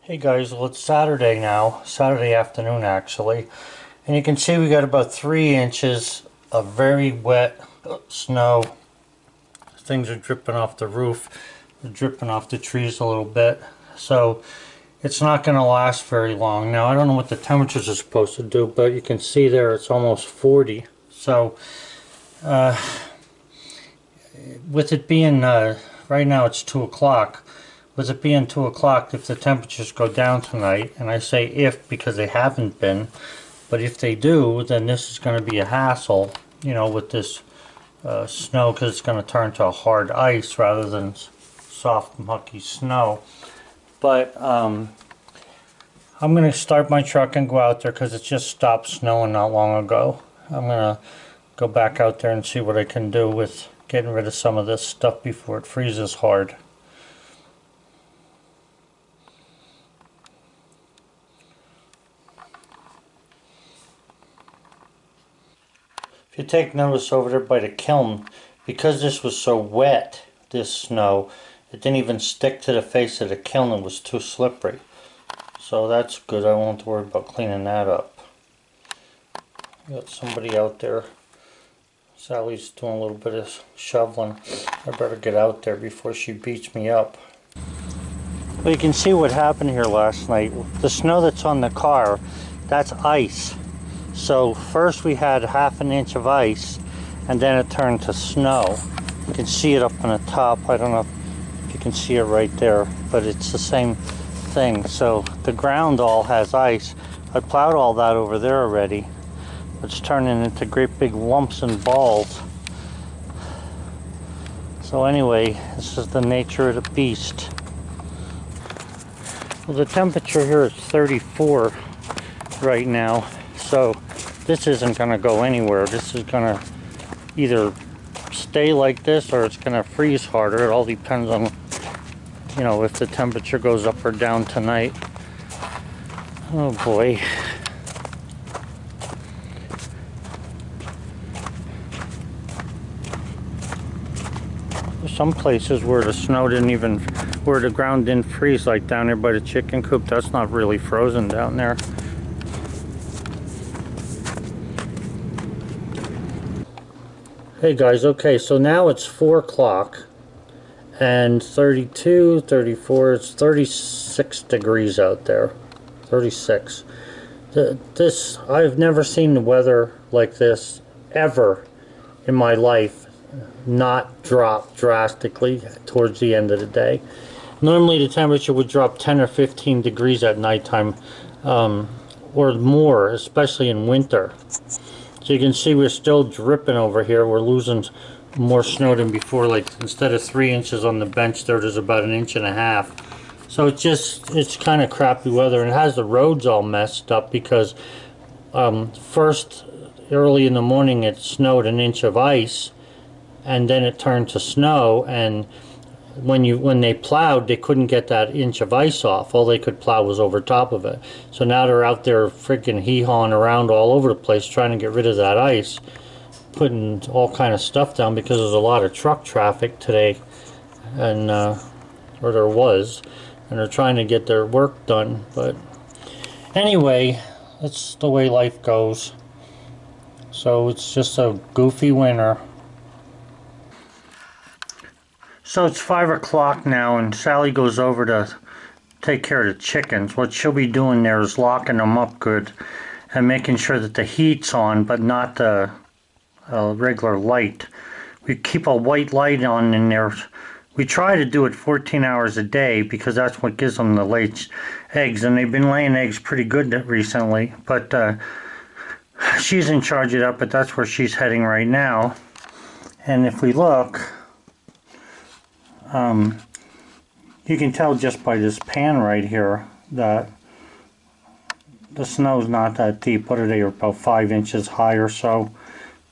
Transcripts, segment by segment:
Hey guys, well it's Saturday now, Saturday afternoon actually, and you can see we got about 3 inches of very wet snow. Things are dripping off the roof, they're dripping off the trees a little bit, so it's not going to last very long. Now I don't know what the temperatures are supposed to do, but you can see there it's almost 40, so with it being, right now it's 2 o'clock, with it being 2 o'clock, if the temperatures go down tonight, and I say if because they haven't been, but if they do, then this is going to be a hassle, you know, with this snow, because it's going to turn to a hard ice rather than soft, mucky snow. But I'm going to start my truck and go out there because it just stopped snowing not long ago. I'm going to go back out there and see what I can do with getting rid of some of this stuff before it freezes hard. If you take notice over there by the kiln, because this was so wet, this snow, it didn't even stick to the face of the kiln. It was too slippery. So that's good. I won't have to worry about cleaning that up. Got somebody out there. Sally's doing a little bit of shoveling. I better get out there before she beats me up. Well, you can see what happened here last night. The snow that's on the car, that's ice. So first we had half an inch of ice, and then it turned to snow. You can see it up on the top. I don't know if you can see it right there, but it's the same thing. So the ground all has ice. I plowed all that over there already. It's turning into great big lumps and balls. So anyway, this is the nature of the beast. Well, the temperature here is 34 right now. So this isn't going to go anywhere. This is going to either stay like this or it's going to freeze harder. It all depends on, you know, if the temperature goes up or down tonight. Oh boy. There's some places where the snow didn't even, where the ground didn't freeze, like down there by the chicken coop. That's not really frozen down there. Hey guys, okay, so now it's 4 o'clock and 32, 34, it's 36 degrees out there. 36. I've never seen the weather like this ever in my life not drop drastically towards the end of the day. Normally the temperature would drop 10 or 15 degrees at nighttime, or more, especially in winter. So you can see we're still dripping over here. We're losing more snow than before. Like instead of 3 inches on the bench there's about 1.5 inches. So it's kind of crappy weather, and it has the roads all messed up because first early in the morning it snowed 1 inch of ice, and then it turned to snow, and when they plowed, they couldn't get that inch of ice off. All they could plow was over top of it. So now they're out there freaking hee-hawing around all over the place trying to get rid of that ice, putting all kind of stuff down because there's a lot of truck traffic today, and or there was, and they're trying to get their work done. But anyway, that's the way life goes. So it's just a goofy winter. So it's 5 o'clock now, and Sally goes over to take care of the chickens. What she'll be doing there is locking them up good and making sure that the heat's on, but not the regular light. We keep a white light on in there. We try to do it 14 hours a day because that's what gives them the late eggs, and they've been laying eggs pretty good recently. But she's in charge of that, but that's where she's heading right now. And if we look, you can tell just by this pan right here that the snow's not that deep. What are they, about 5 inches high or so?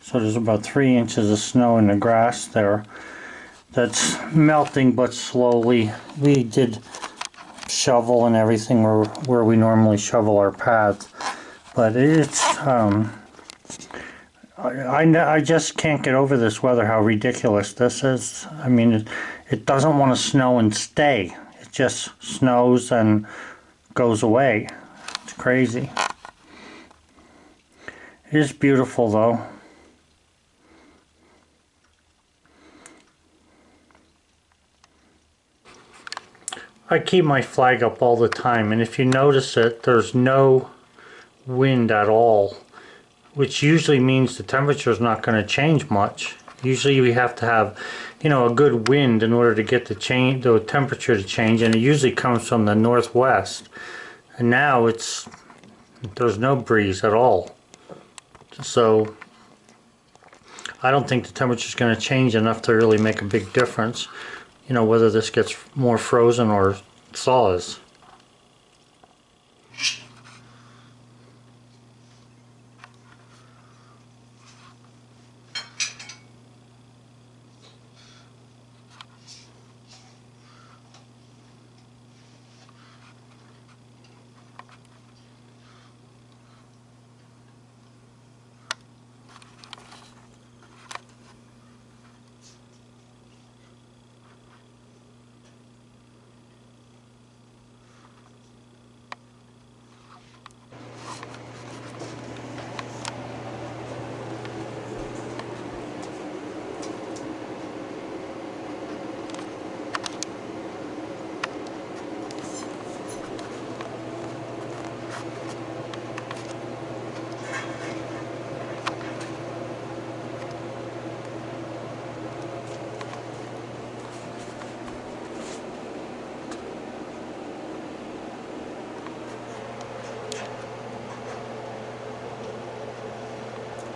So there's about 3 inches of snow in the grass there that's melting, but slowly. We did shovel and everything where we normally shovel our paths, but it's I just can't get over this weather, how ridiculous this is. I mean, it doesn't want to snow and stay. It just snows and goes away. It's crazy. It is beautiful though. I keep my flag up all the time, and if you notice it, there's no wind at all, which usually means the temperature is not going to change much. Usually we have to have, you know, a good wind in order to get the temperature to change, and it usually comes from the northwest. And now there's no breeze at all. So I don't think the temperature is going to change enough to really make a big difference. You know, whether this gets more frozen or thaws.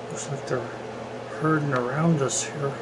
Looks like they're herding around us here.